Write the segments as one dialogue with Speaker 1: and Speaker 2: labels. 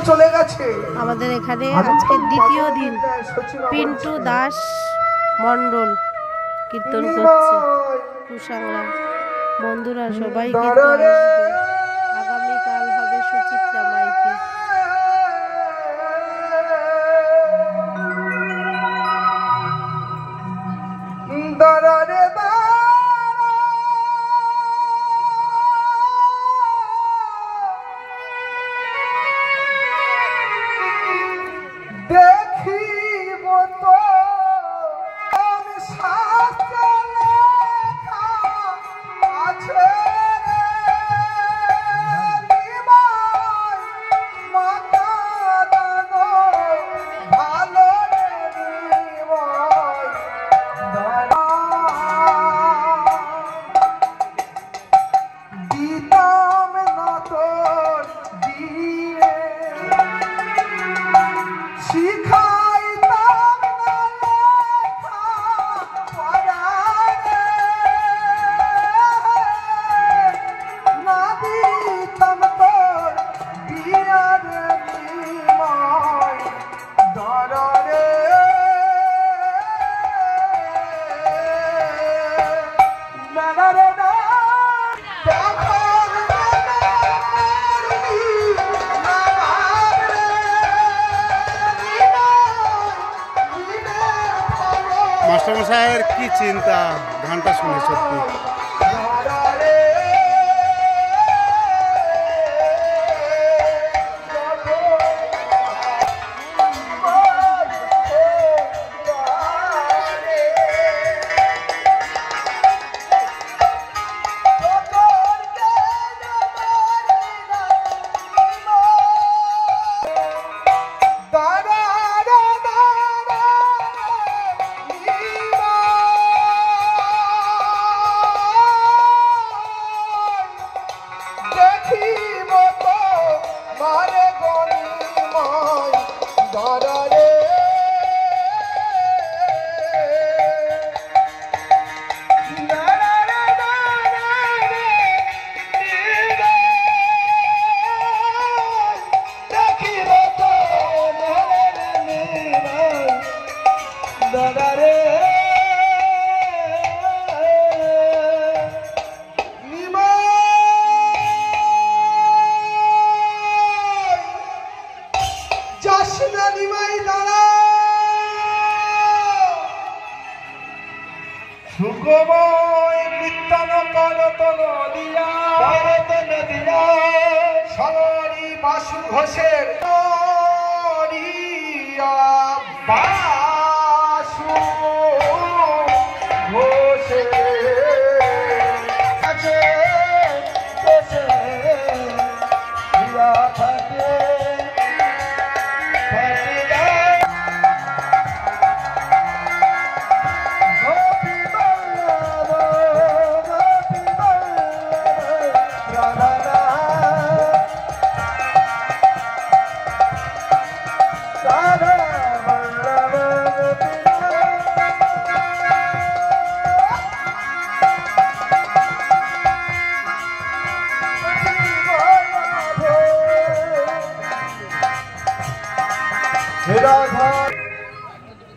Speaker 1: চলে গেছে।
Speaker 2: আমাদের এখানে আজকে দ্বিতীয় দিন পিন্টু দাস মণ্ডল কীর্তন করছে। কুসাংরা বন্ধুরা সবাই কিন্তু আসবে। আগামীকাল হবে সুচিত্রা মাইতি।
Speaker 3: মাস্টারমশাইয়ের কি চিন্তা গানটা শুনে সত্যি।
Speaker 1: সুখময় কীর্তন করতন দিয়া সরি বাসু ঘোষের বাসু ঘোষের কাছে থাকে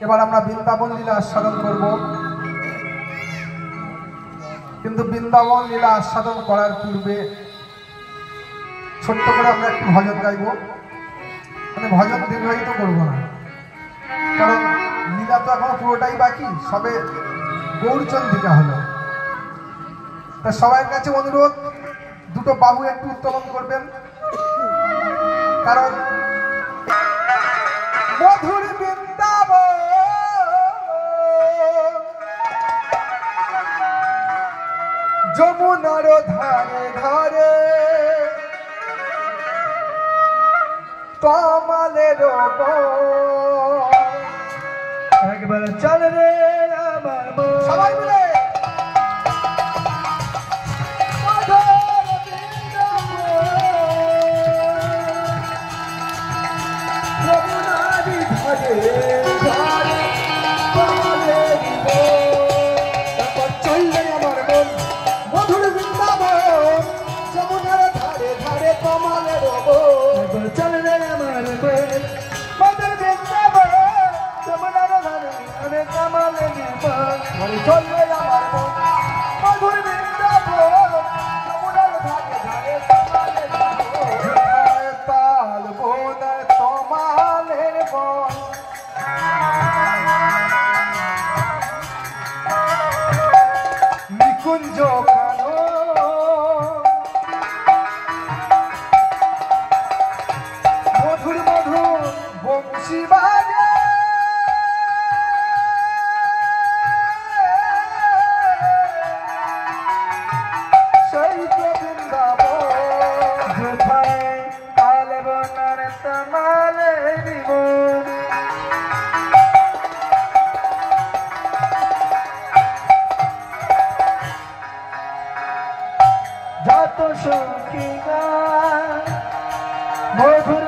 Speaker 1: এবার আমরা বৃন্দাবন লীলা আস্বাদন করব, কিন্তু বৃন্দাবন লীলা আস্বাদন করার পূর্বে ছোট্ট করে আমরা একটু ভজন গাইব। মানে ভজন দীর্ঘায়িত করবো না, কারণ লীলা তো এখনো পুরোটাই বাকি, সবে গৌরচন্দ্রিকা হলো। তা সবার কাছে অনুরোধ, দুটো বাহু একটু উত্তোলন করবেন, কারণ মধুর বৃন্দাবন যমুনার ধারে ধারে কমলের একবার চল রে আমার সবাই মিলে চললে আমার মন মধুর বৃন্দাবন যমুনার ধারে ধারে কমলের চল রে আমার বাঁশি বাজে সেই তো বৃন্দাবন যেথায় তাল বনার তামালে জীবন যত সখী গান মধুর